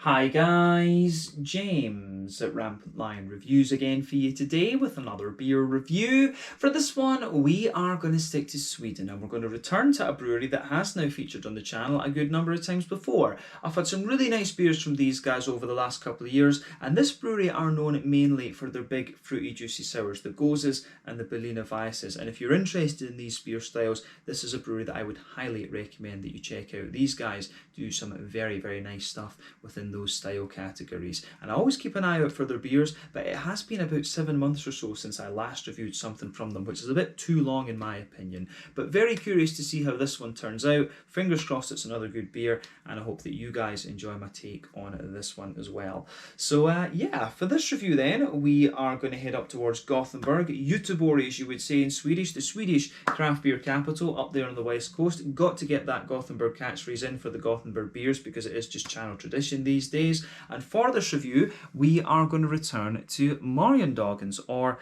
Hi guys, James at Rampant Lion Reviews again for you today with another beer review. For this one, we are going to stick to Sweden and we're going to return to a brewery that has now featured on the channel a good number of times before. I've had some really nice beers from these guys over the last couple of years, and this brewery are known mainly for their big fruity juicy sours, the Goses and the Berliner Weisses. And if you're interested in these beer styles, this is a brewery that I would highly recommend that you check out. These guys do some very nice stuff within those style categories, and I always keep an eye out for their beers, but it has been about 7 months or so since I last reviewed something from them, which is a bit too long in my opinion, but very curious to see how this one turns out. Fingers crossed it's another good beer, and I hope that you guys enjoy my take on this one as well. So yeah, for this review then, we are going to head up towards Gothenburg, Göteborg as you would say in Swedish, the Swedish craft beer capital up there on the west coast. Got to get that Gothenburg catchphrase in for the Gothenburg beers because it is just channel tradition these days. And for this review, we are going to return to Morgondagens, or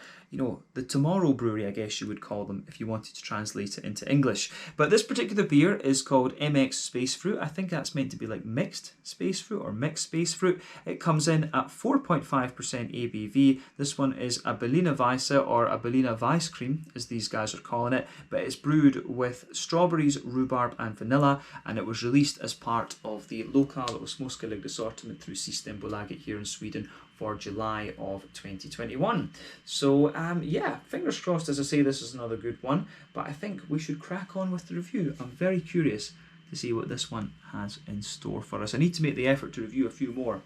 the Tomorrow Brewery, I guess you would call them if you wanted to translate it into English. But this particular beer is called MX Space Fruit. I think that's meant to be like mixed space fruit or mixed space fruit. It comes in at 4.5% ABV. This one is a Berliner Weisse, or a Berliner Weiss cream as these guys are calling it, but it's brewed with strawberries, rhubarb and vanilla, and it was released as part of the Lokal och småskalig assortment through Systembolaget here in Sweden for July of 2021. So yeah, fingers crossed, as I say, this is another good one, but I think we should crack on with the review. I'm very curious to see what this one has in store for us. I need to make the effort to review a few more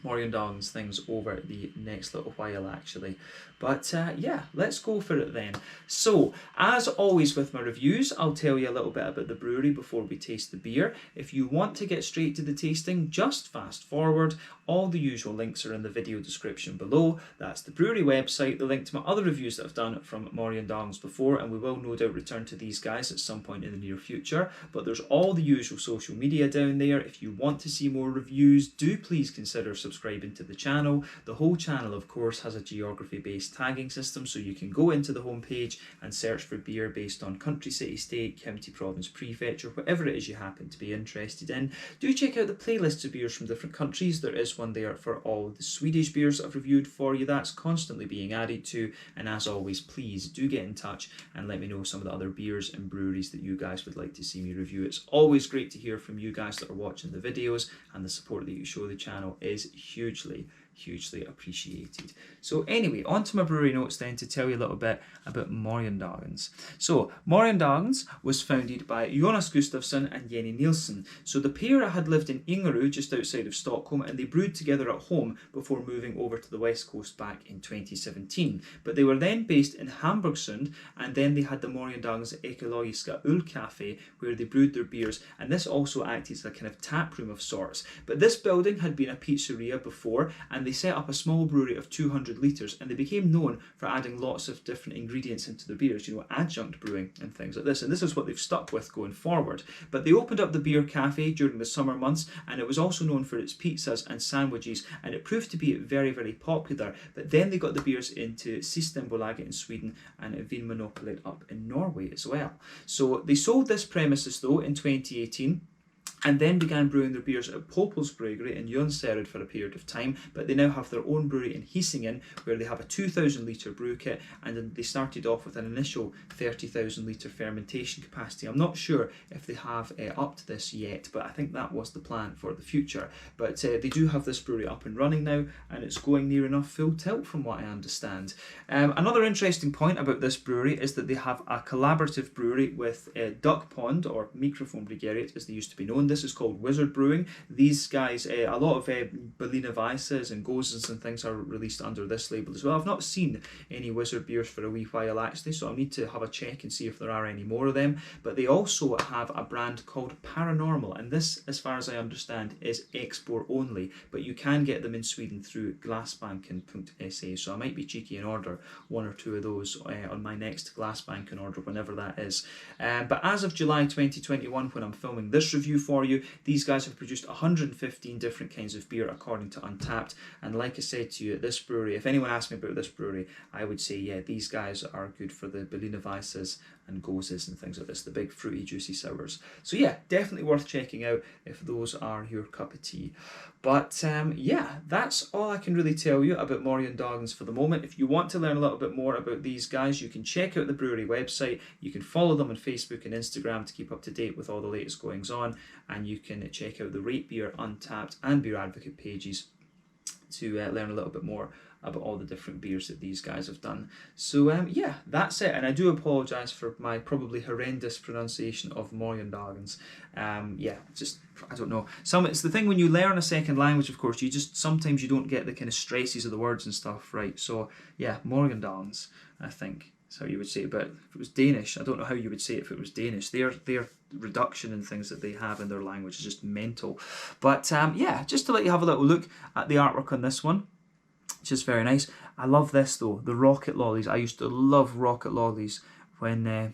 Morgondagens things over the next little while actually, but yeah, let's go for it then. So as always with my reviews, I'll tell you a little bit about the brewery before we taste the beer. If you want to get straight to the tasting, just fast forward. All the usual links are in the video description below. That's the brewery website, the link to my other reviews that I've done from Morgondagens before, and we will no doubt return to these guys at some point in the near future. But there's all the usual social media down there. If you want to see more reviews, do please consider subscribing to the channel. The whole channel, of course, has a geography-based tagging system, so you can go into the homepage and search for beer based on country, city, state, county, province, prefecture, whatever it is you happen to be interested in. Do check out the playlists of beers from different countries. There is one there for all the Swedish beers that I've reviewed for you. That's constantly being added to, and as always, please do get in touch and let me know some of the other beers and breweries that you guys would like to see me review. It's always great to hear from you guys that are watching the videos, and the support that you show the channel is hugely appreciated. So anyway, on to my brewery notes then to tell you a little bit about Morgondagens. So Morgondagens was founded by Jonas Gustafsson and Jenny Nielsen. So the pair had lived in Ingeru just outside of Stockholm, and they brewed together at home before moving over to the west coast back in 2017. But they were then based in Hamburgsund, and then they had the Morgondagens Ekologiska Ölcafé where they brewed their beers, and this also acted as a kind of tap room of sorts. But this building had been a pizzeria before, and they set up a small brewery of 200 litres, and they became known for adding lots of different ingredients into their beers, adjunct brewing and things like this, and this is what they've stuck with going forward. But they opened up the beer cafe during the summer months, and it was also known for its pizzas and sandwiches, and it proved to be very popular. But then they got the beers into Systembolaget in Sweden and Vinmonopolet up in Norway as well. So they sold this premises though in 2018, and then began brewing their beers at Popels Bryggeri in Jonsered for a period of time. But they now have their own brewery in Hisingen, where they have a 2,000 litre brew kit, and then they started off with an initial 30,000 litre fermentation capacity. I'm not sure if they have up to this yet, but I think that was the plan for the future. But they do have this brewery up and running now, and it's going near enough full tilt from what I understand. Another interesting point about this brewery is that they have a collaborative brewery with Duck Pond, or Microphone Bryggeri as they used to be known. This is called Wizard Brewing. These guys, a lot of Berliner Weisses and Goses and things are released under this label as well. I've not seen any Wizard beers for a wee while actually, so I'll need to have a check and see if there are any more of them. But they also have a brand called Paranormal, and this, as far as I understand, is export only, but you can get them in Sweden through Glassbanken.se, so I might be cheeky and order one or two of those on my next Glassbanken order, whenever that is. But as of July 2021, when I'm filming this review for for you. These guys have produced 115 different kinds of beer according to Untappd, and like I said to you, at this brewery, if anyone asked me about this brewery, I would say, yeah, these guys are good for the Berliner Weisses and Goses and things like this, the big fruity juicy sours. So yeah, definitely worth checking out if those are your cup of tea. But yeah, that's all I can really tell you about Morgondagens for the moment. If you want to learn a little bit more about these guys, you can check out the brewery website. You can follow them on Facebook and Instagram to keep up to date with all the latest goings on, and you can check out the Rate Beer, Untappd and Beer Advocate pages to learn a little bit more about all the different beers that these guys have done. So yeah, that's it. And I do apologise for my probably horrendous pronunciation of Morgondagens. Yeah, just, I don't know. It's the thing when you learn a second language, of course, sometimes you don't get the kind of stresses of the words and stuff, right? So yeah, Morgondagens, I think is how you would say it. But if it was Danish, I don't know how you would say it if it was Danish. Their reduction and things that they have in their language is just mental. But yeah, just to let you have a little look at the artwork on this one, which is very nice. I love this though, the rocket lollies. I used to love rocket lollies when I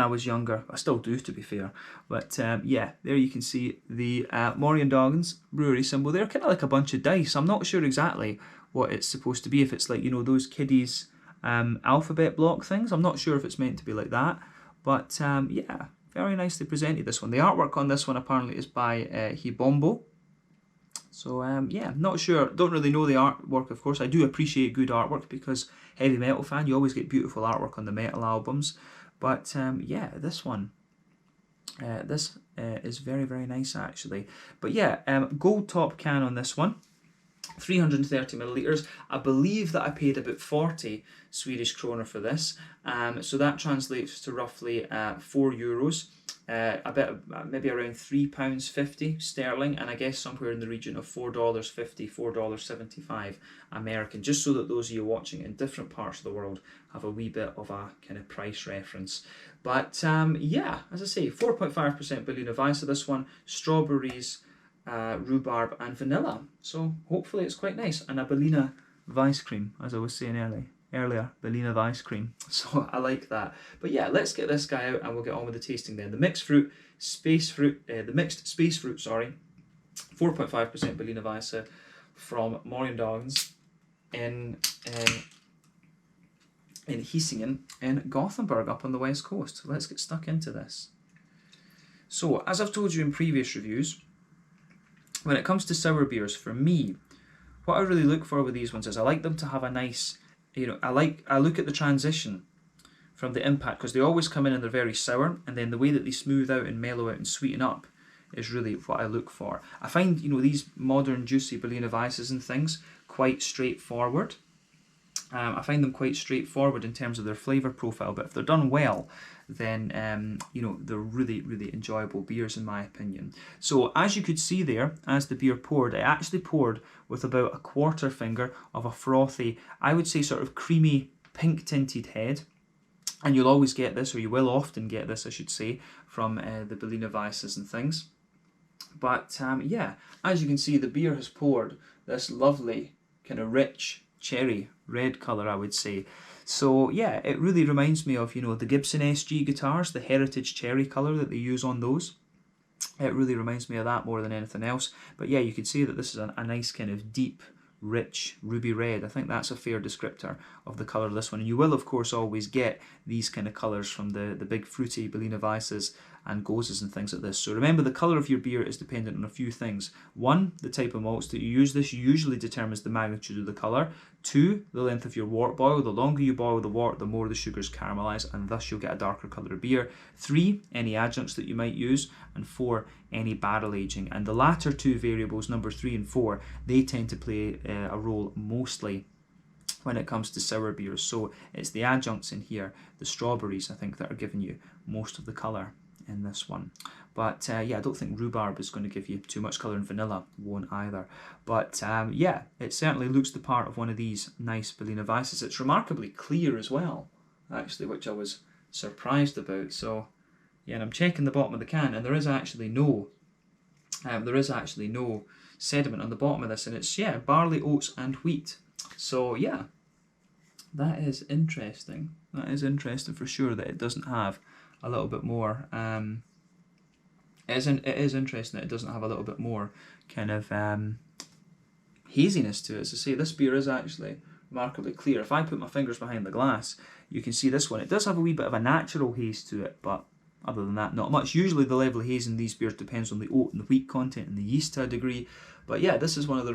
was younger. I still do, to be fair. But yeah, there you can see the Morgondagens brewery symbol. They're kind of like a bunch of dice. I'm not sure exactly what it's supposed to be. If it's like, you know, those kiddies alphabet block things. I'm not sure if it's meant to be like that. But yeah, very nicely presented, this one. The artwork on this one apparently is by Hibombo. So yeah, not sure, don't really know the artwork, of course. I do appreciate good artwork because heavy metal fan, you always get beautiful artwork on the metal albums. But yeah, this one, this is very, very nice actually. But yeah, gold top can on this one. 330 millilitres. I believe that I paid about 40 Swedish kronor for this. So that translates to roughly €4. I bet maybe around £3.50 sterling, and I guess somewhere in the region of $4.50, $4.75 American, just so that those of you watching in different parts of the world have a wee bit of a kind of price reference. But yeah, as I say, 4.5% Berliner Weisse, this one, strawberries, rhubarb and vanilla. So hopefully it's quite nice. And a Berliner Weiss cream, as I was saying earlier, Berliner Weiss cream. So I like that. But yeah, let's get this guy out and we'll get on with the tasting then. The mixed space fruit, 4.5% Berliner Weisse from Morgondagens in Hisingen in Gothenburg up on the west coast. So let's get stuck into this. So as I've told you in previous reviews, when it comes to sour beers, for me, what I really look for with these ones is I like them to have a nice, you know, I look at the transition from the impact, because they always come in and they're very sour, and then the way that they smooth out and mellow out and sweeten up is really what I look for. I find, you know, these modern juicy Berliner Weisses and things quite straightforward. I find them quite straightforward in terms of their flavour profile, but if they're done well, then you know, they're really, really enjoyable beers in my opinion. So as you could see there, as the beer poured, I actually poured with about a quarter finger of a frothy, I would say sort of creamy pink tinted head. And you'll always get this, or you will often get this, I should say, from the Berliner Weisses and things. But yeah, as you can see, the beer has poured this lovely kind of rich cherry red colour, I would say. So yeah, it really reminds me of, you know, the Gibson SG guitars, the heritage cherry colour that they use on those. It really reminds me of that more than anything else. But yeah, you could see that this is a nice kind of deep, rich ruby red. I think that's a fair descriptor of the colour of this one. And you will, of course, always get these kind of colours from the big fruity Berliner Weisses and Goses and things like this. So remember, the colour of your beer is dependent on a few things. One, the type of malts that you use. This usually determines the magnitude of the colour. Two, the length of your wort boil. The longer you boil the wort, the more the sugars caramelise, and thus you'll get a darker colour of beer. Three, any adjuncts that you might use. And four, any barrel aging. And the latter two variables, number 3 and 4, they tend to play a role mostly when it comes to sour beers. So it's the adjuncts in here, the strawberries, I think, that are giving you most of the colour in this one. But yeah, I don't think rhubarb is going to give you too much colour, and vanilla won't either. But yeah, it certainly looks the part of one of these nice Berliner Weisses. It's remarkably clear as well, actually, which I was surprised about. So yeah, and I'm checking the bottom of the can, and there is actually no sediment on the bottom of this, and it's, yeah, barley, oats and wheat. So yeah, that is interesting. That is interesting for sure, that it doesn't have a little bit more It is interesting that it doesn't have a little bit more kind of haziness to it. As I say, this beer is actually remarkably clear. If I put my fingers behind the glass, you can see this one. It does have a wee bit of a natural haze to it, but other than that, not much. Usually the level of haze in these beers depends on the oat and the wheat content and the yeast to a degree. But yeah, this is quite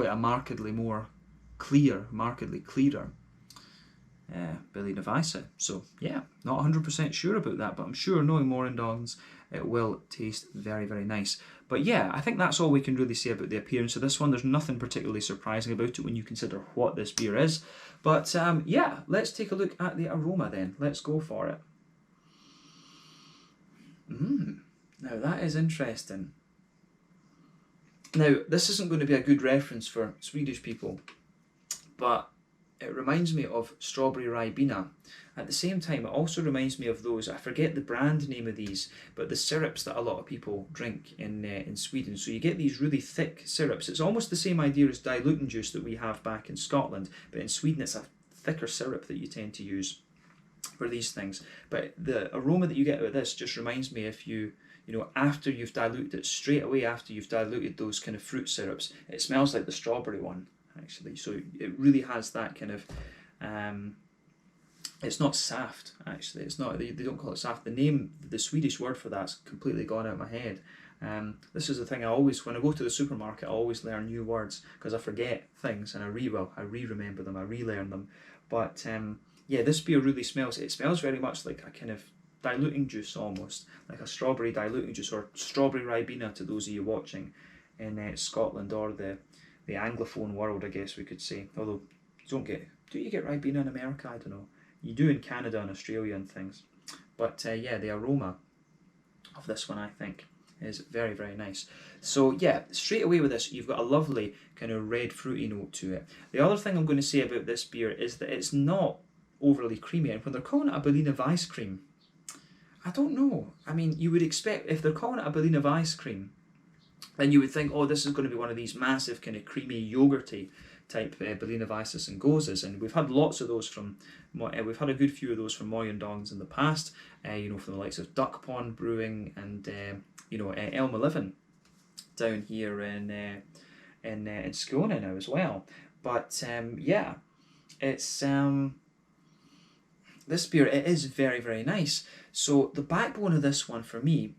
a markedly clearer Berliner Weisse. So yeah, not 100% sure about that, but I'm sure knowing Morgondagens, it will taste very, very nice. But yeah, I think that's all we can really say about the appearance of this one. There's nothing particularly surprising about it when you consider what this beer is. But yeah, let's take a look at the aroma then. Let's go for it. Now that is interesting. Now, this isn't going to be a good reference for Swedish people, but it reminds me of strawberry ribena. At the same time, it also reminds me of those, I forget the brand name of these, but the syrups that a lot of people drink in Sweden. So you get these really thick syrups. It's almost the same idea as diluting juice that we have back in Scotland, but in Sweden it's a thicker syrup that you tend to use for these things. But the aroma that you get out of this just reminds me if you know, after you've diluted it, straight away after you've diluted those kind of fruit syrups, it smells like the strawberry one, actually. So it really has that kind of, it's not saft, actually. It's not, they don't call it saft. The Swedish word for that's completely gone out of my head. This is the thing when I go to the supermarket, I always learn new words because I forget things and I re-remember them, I relearn them. But yeah, this beer really smells very much like a kind of diluting juice, almost like a strawberry diluting juice, or strawberry ribena to those of you watching in Scotland or the anglophone world, I guess we could say. Although do you get ribena in America? I don't know. You do in Canada and Australia and things. But yeah, the aroma of this one, I think, is very, very nice. So yeah, straight away with this, you've got a lovely kind of red fruity note to it. The other thing I'm going to say about this beer is that it's not overly creamy, and when they're calling it a Berliner Weiss cream, I don't know. I mean, you would expect, if they're calling it a Berliner Weiss cream, then you would think, oh, this is going to be one of these massive kind of creamy yogurty type Berliner Weisses and Goses, and we've had lots of those we've had a good few of those from Morgondagens in the past, from the likes of Duck Pond Brewing and Elm 11 down here in Skåne now as well. But yeah, it's this beer, it is very, very nice. So the backbone of this one for me,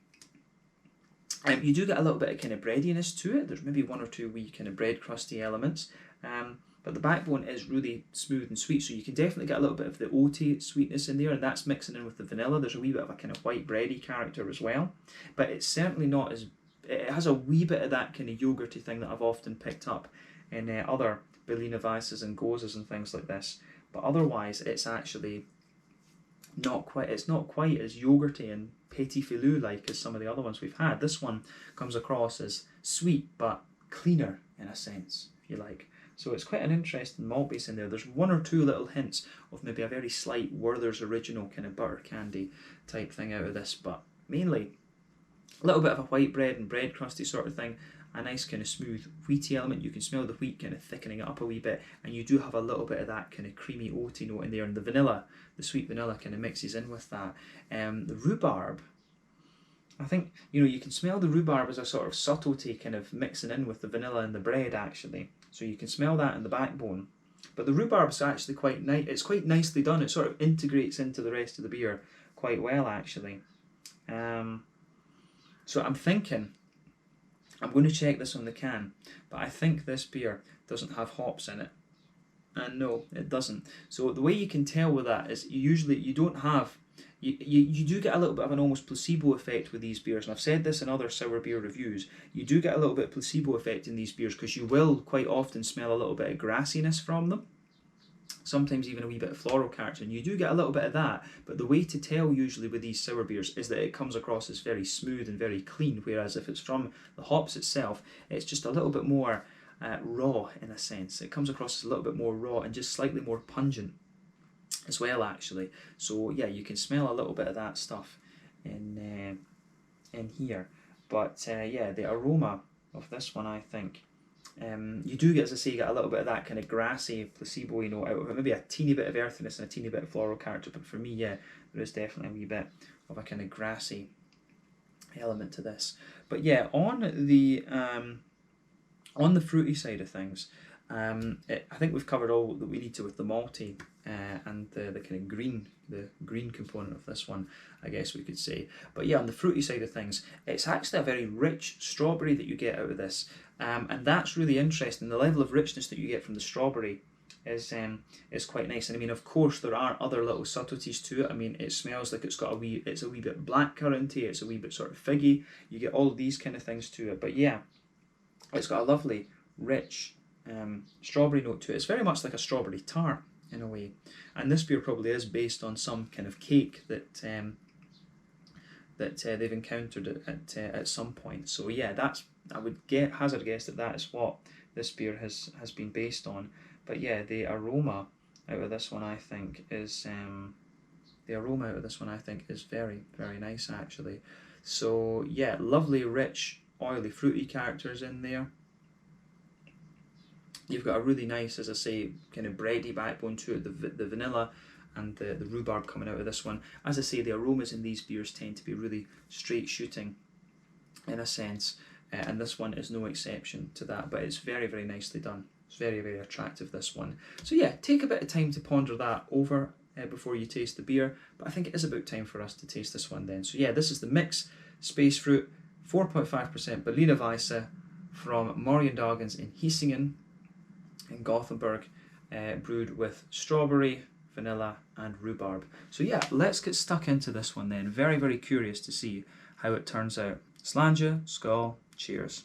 you do get a little bit of kind of breadiness to it. There's maybe one or two wee kind of bread crusty elements, but the backbone is really smooth and sweet. So you can definitely get a little bit of the oaty sweetness in there, and that's mixing in with the vanilla. There's a wee bit of a kind of white bready character as well, but it's certainly not as. It has a wee bit of that kind of yogurty thing that I've often picked up in other Berliner Weisses and Goses and things like this. But otherwise, it's actually not quite as yogurty and petit filou like as some of the other ones we've had. This one comes across as sweet but cleaner in a sense, if you like. So it's quite an interesting malt base in there. There's one or two little hints of maybe a very slight Werther's Original kind of butter candy type thing out of this, but mainly a little bit of a white bread and bread crusty sort of thing. A nice kind of smooth wheaty element. You can smell the wheat kind of thickening it up a wee bit, and you do have a little bit of that kind of creamy oaty note in there, and the sweet vanilla kind of mixes in with that. The rhubarb, I think, you can smell the rhubarb as a sort of subtlety kind of mixing in with the vanilla and the bread, actually. So you can smell that in the backbone. But the rhubarb's actually quite nice. It's quite nicely done. It sort of integrates into the rest of the beer quite well, actually. So I'm thinking, I'm going to check this on the can, but I think this beer doesn't have hops in it. And no, it doesn't. So the way you can tell with that is you don't have, you do get a little bit of an almost placebo effect with these beers, and I've said this in other sour beer reviews. You do get a little bit of placebo effect in these beers because you will quite often smell a little bit of grassiness from them. Sometimes even a wee bit of floral character, and you do get a little bit of that, but the way to tell usually with these sour beers is that it comes across as very smooth and very clean, whereas if it's from the hops itself, it's just a little bit more raw in a sense. It comes across as a little bit more raw and just slightly more pungent as well, actually. So yeah, you can smell a little bit of that stuff in here, but yeah, the aroma of this one, I think, you do get, as I say, you get a little bit of that kind of grassy placebo, out of it. Maybe a teeny bit of earthiness and a teeny bit of floral character, but for me, yeah, there is definitely a wee bit of a kind of grassy element to this. But yeah, on the fruity side of things, I think we've covered all that we need to with the malty and the kind of green component of this one, I guess we could say. But yeah, on the fruity side of things, it's actually a very rich strawberry that you get out of this, and that's really interesting. The level of richness that you get from the strawberry is quite nice. And I mean, of course, there are other little subtleties to it. I mean, it smells like it's a wee bit blackcurranty, it's a wee bit sort of figgy. You get all of these kind of things to it. But yeah, it's got a lovely, rich strawberry note to it. It's very much like a strawberry tart in a way. And this beer probably is based on some kind of cake that they've encountered at some point. So yeah, I would hazard a guess that is what this beer has been based on. But yeah, the aroma out of this one I think is very, very nice actually. So yeah, lovely, rich, oily, fruity characters in there. You've got a really nice, as I say, kind of bready backbone to it. The vanilla and the rhubarb coming out of this one. As I say, the aromas in these beers tend to be really straight shooting in a sense, and this one is no exception to that, but it's very, very nicely done. It's very, very attractive, this one. So yeah, take a bit of time to ponder that over before you taste the beer, but I think it is about time for us to taste this one then. So yeah, this is the Mix Space Fruit 4.5% Berliner Weisse from Morgondagens in Hisingen in Gothenburg, brewed with strawberry, vanilla and rhubarb. So yeah, let's get stuck into this one then. Very, very curious to see how it turns out. Slàinte, skål, cheers.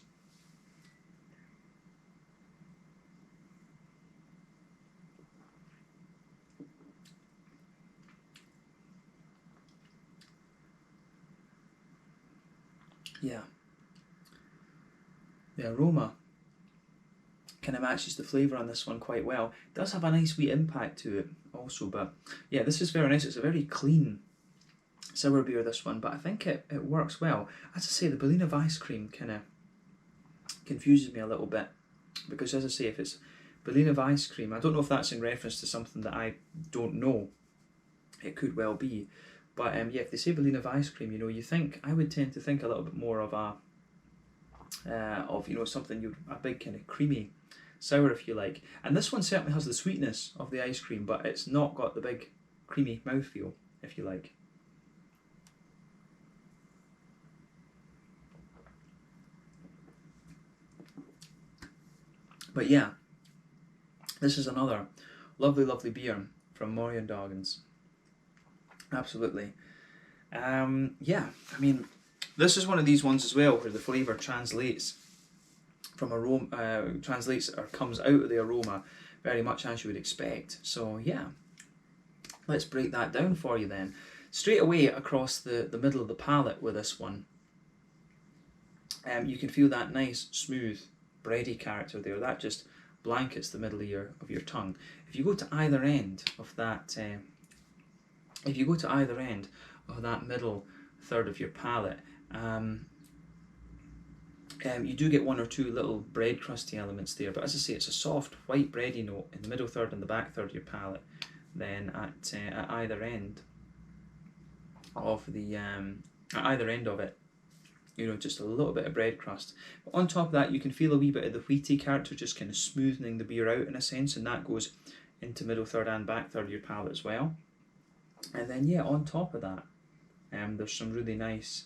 Yeah, the aroma kind of matches the flavour on this one quite well. It does have a nice wee impact to it also, but yeah, this is very nice. It's a very clean sour beer, this one, but I think it works well. As I say, the Berliner Weiss cream kind of confuses me a little bit, because as I say, if it's Berliner Weiss cream, I don't know if that's in reference to something that I don't know. It could well be. But yeah, if they say Berliner Weiss cream, I would tend to think a little bit more of something, a big kind of creamy sour, if you like. And this one certainly has the sweetness of the ice cream, but it's not got the big creamy mouthfeel, if you like. But yeah, this is another lovely, lovely beer from Morgondagens. Absolutely. Yeah, I mean, this is one of these ones as well where the flavour translates from aroma, comes out of the aroma very much as you would expect. So yeah, let's break that down for you then. Straight away across the middle of the palate with this one, you can feel that nice, smooth, bready character there. That just blankets the middle of your tongue. If you go to either end of that, middle third of your palate, you do get one or two little bread crusty elements there, but as I say, it's a soft white bready note in the middle third and the back third of your palate. Then at either end of it, just a little bit of bread crust. But on top of that, you can feel a wee bit of the wheaty character just kind of smoothing the beer out in a sense, and that goes into middle third and back third of your palate as well. And then yeah, on top of that, there's some really nice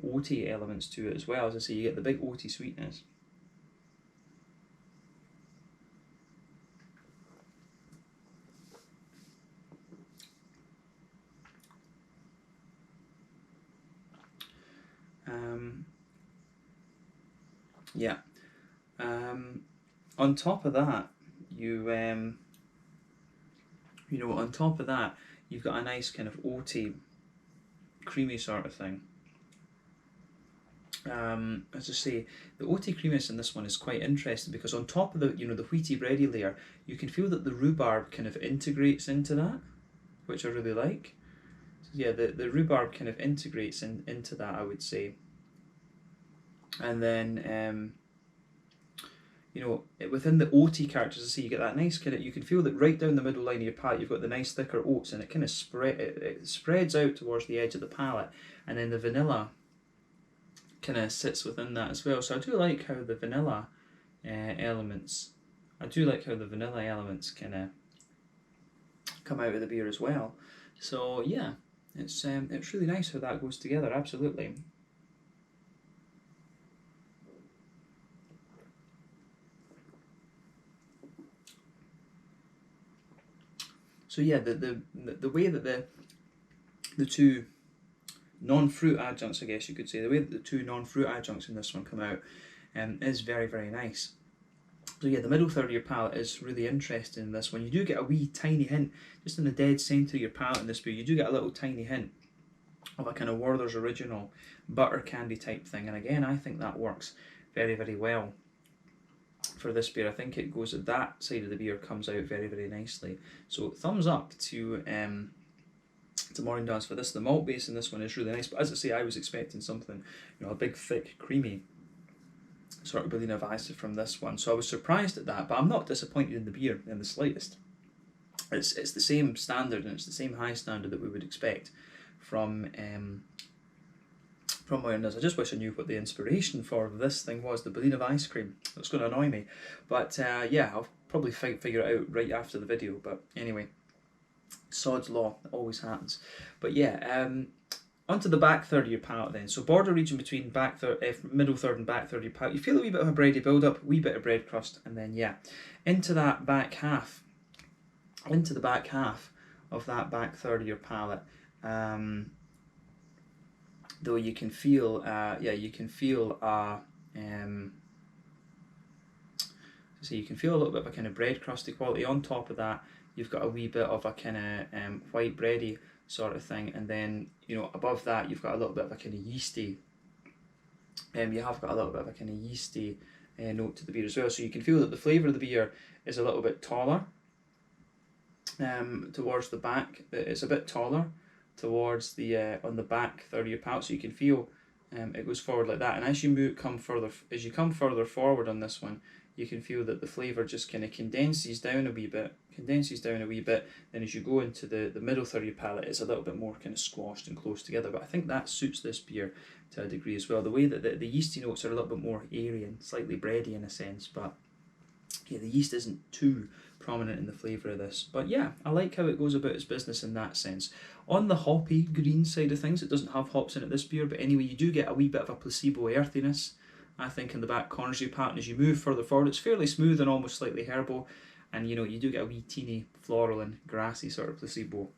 oaty elements to it as well. As I say, you get the big oaty sweetness. Yeah. On top of that, you've got a nice kind of oaty, creamy sort of thing. As I say, the oaty creaminess in this one is quite interesting, because on top of the the wheaty bready layer, you can feel that the rhubarb kind of integrates into that, which I really like. So yeah, the rhubarb kind of integrates into that, I would say. And then within the oaty characters, I see you get that nice kind of, you can feel that right down the middle line of your palate, you've got the nice thicker oats, and it kind of spreads out towards the edge of the palate. And then the vanilla kind of sits within that as well. So I do like how the vanilla elements, kind of come out of the beer as well. So yeah, it's really nice how that goes together. Absolutely. So yeah, the way that the two non-fruit adjuncts, I guess you could say, the way that the two non-fruit adjuncts in this one come out is very, very nice. So yeah, the middle third of your palate is really interesting in this one. You do get a wee tiny hint, just in the dead centre of your palate in this beer, you do get a little tiny hint of a kind of Werther's Original butter candy type thing. And again, I think that works very, very well for this beer. I think it goes, that side of the beer comes out very, very nicely. So thumbs up to Morgondagens for this. The malt base in this one is really nice, but as I say, I was expecting something, a big, thick, creamy sort of Berliner Weisse from this one. So I was surprised at that, but I'm not disappointed in the beer in the slightest. It's the same standard, and it's the same high standard that we would expect from Morgondagens. I just wish I knew what the inspiration for this thing was, the Berliner Ice cream. That's going to annoy me, but yeah, I'll probably figure it out right after the video. But anyway, sod's law, it always happens. But yeah, onto the back third of your palate then. So border region between middle third and back third of your palate. You feel a wee bit of a bready build up, a wee bit of bread crust, and then yeah, into the back half of that back third of your palate. Though you can feel, you can feel a little bit of a kind of bread crusty quality. On top of that, you've got a wee bit of a kind of white bready sort of thing, and then above that you've got a little bit of a kind of yeasty. You have got a little bit of a kind of yeasty note to the beer as well. So you can feel that the flavour of the beer is a little bit taller towards the back. It's a bit taller towards the on the back third of your palate, so you can feel it goes forward like that. And as you come further forward on this one, you can feel that the flavour just kind of condenses down a wee bit. Then as you go into the middle third of your palate, it's a little bit more kind of squashed and close together. But I think that suits this beer to a degree as well. The way that the yeasty notes are a little bit more airy and slightly bready in a sense, but yeah, the yeast isn't too prominent in the flavour of this. But yeah, I like how it goes about its business in that sense. On the hoppy green side of things, it doesn't have hops in it, this beer, but anyway, you do get a wee bit of a placebo earthiness, I think, in the back corners of your palate. And as you move further forward, it's fairly smooth and almost slightly herbal, and you do get a wee teeny floral and grassy sort of placebo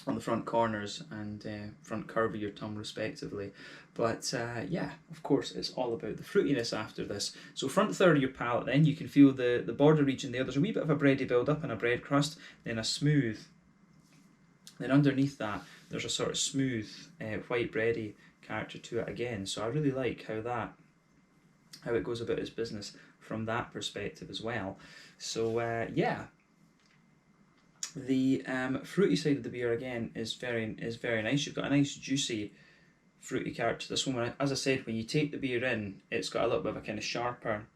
on the front corners and front curve of your tongue respectively. But yeah, of course, it's all about the fruitiness after this. So front third of your palate, then you can feel the border region there. There's a wee bit of a bready build up and a bread crust, then a smooth. Then underneath that, there's a sort of smooth white bready character to it again. So I really like how it goes about its business from that perspective as well. So yeah, the fruity side of the beer again is very nice. You've got a nice juicy fruity character to this one. As I said, when you take the beer in, it's got a little bit of a kind of sharper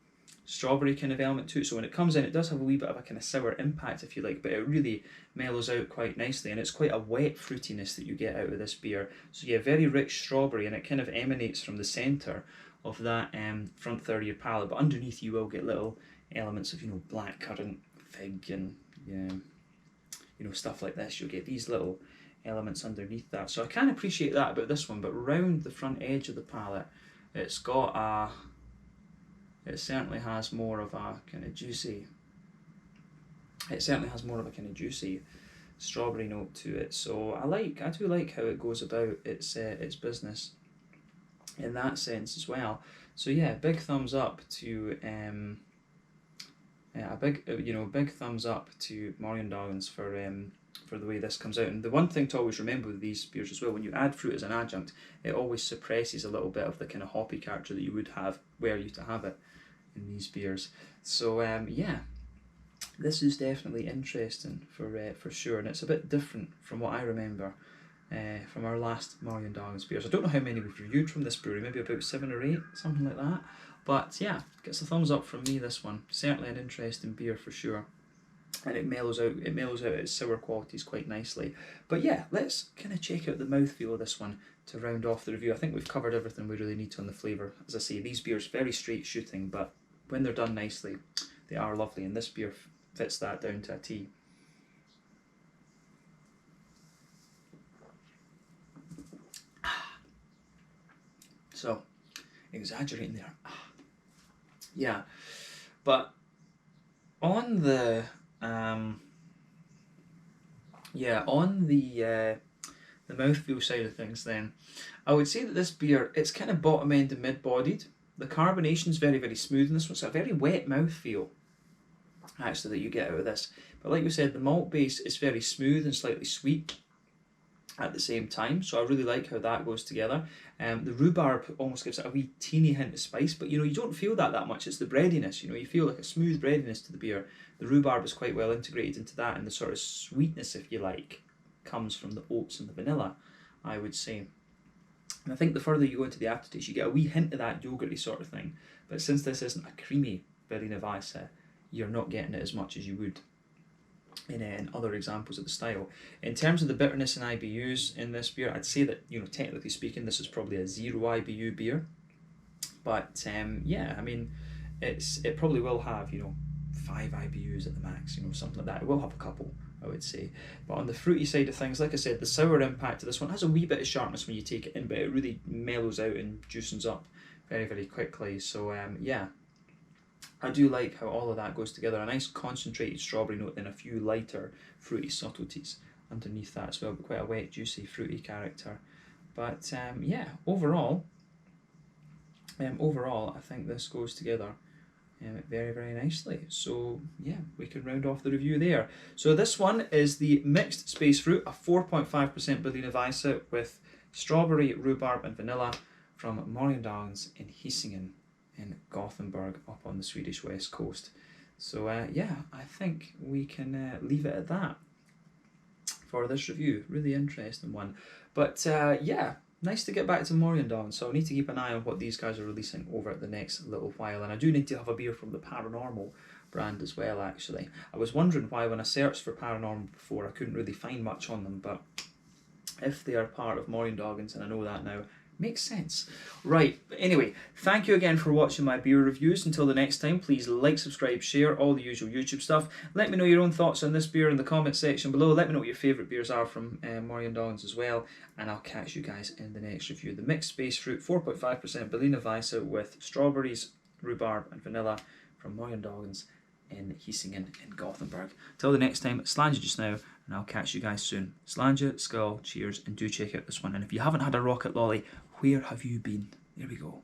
strawberry kind of element to it. So when it comes in, it does have a wee bit of a kind of sour impact, if you like, but it really mellows out quite nicely, and it's quite a wet fruitiness that you get out of this beer. So yeah, very rich strawberry, and it kind of emanates from the centre of that front third of your palate, but underneath you will get little elements of blackcurrant, fig, and stuff like this. You'll get these little elements underneath that. So I can appreciate that about this one, but round the front edge of the palate, it certainly has more of a kind of juicy. It certainly has more of a kind of juicy strawberry note to it. So I do like how it goes about its business in that sense as well. So yeah, big thumbs up to big thumbs up to Morgondagens for the way this comes out. And the one thing to always remember with these beers as well, when you add fruit as an adjunct, it always suppresses a little bit of the kind of hoppy character that you would have were you to have it in these beers. So yeah, this is definitely interesting for sure, and it's a bit different from what I remember from our last Morgondagens beers. I don't know how many we've reviewed from this brewery, maybe about 7 or 8, something like that. But yeah, gets a thumbs up from me, this one. Certainly an interesting beer for sure. and it mellows out its sour qualities quite nicely. But yeah, let's kind of check out the mouthfeel of this one to round off the review. I think we've covered everything we really need to on the flavour. As I say, these beers very straight shooting, but when they're done nicely, they are lovely, and this beer fits that down to a T. So, exaggerating there. Yeah, but on the the mouthfeel side of things, then I would say that this beer, it's kind of bottom end and mid bodied. The carbonation is very, very smooth in this one. It's a very wet mouthfeel actually that you get out of this. But like we said, the malt base is very smooth and slightly sweet at the same time, so I really like how that goes together. The rhubarb almost gives it a wee teeny hint of spice, but you don't feel that much. It's the breadiness, you feel like a smooth breadiness to the beer. The rhubarb is quite well integrated into that, and the sort of sweetness, if you like, comes from the oats and the vanilla, I would say. And I think the further you go into the aftertaste, you get a wee hint of that yogurty sort of thing. But since this isn't a creamy Berliner Weisse, you're not getting it as much as you would in other examples of the style. In terms of the bitterness and IBUs in this beer, I'd say that, technically speaking, this is probably a 0 IBU beer. But yeah, I mean, it probably will have, 5 IBUs at the max, something like that. It will have a couple, I would say. But on the fruity side of things, like I said, the sour impact of this one has a wee bit of sharpness when you take it in, but it really mellows out and juicens up very, very quickly. So yeah, I do like how all of that goes together. A nice concentrated strawberry note, then a few lighter fruity subtleties underneath that as well, but quite a wet, juicy, fruity character. But yeah, overall, I think this goes together very, very nicely. So yeah, we can round off the review there. So this one is the mixed space fruit, a 4.5% Berliner Weisse with strawberry, rhubarb and vanilla from Morgondagens in Hisingen in Gothenburg up on the Swedish west coast. So yeah, I think we can leave it at that for this review. Really interesting one. But yeah, nice to get back to Morgondagens, so I need to keep an eye on what these guys are releasing over the next little while. And I do need to have a beer from the Paranormal brand as well, actually. I was wondering why when I searched for Paranormal before I couldn't really find much on them, but if they are part of Morgondagens, and I know that now, makes sense. Right, anyway, thank you again for watching my beer reviews. Until the next time, please like, subscribe, share, all the usual YouTube stuff. Let me know your own thoughts on this beer in the comment section below. Let me know what your favourite beers are from Morgondagens as well, and I'll catch you guys in the next review. The mixed space fruit, 4.5% Berliner Weisse with strawberries, rhubarb and vanilla from Morgondagens in Hisingen in Gothenburg. Till the next time, Slanja just now, and I'll catch you guys soon. Slanja, skull, cheers, and do check out this one. And if you haven't had a rocket lolly, where have you been? There we go.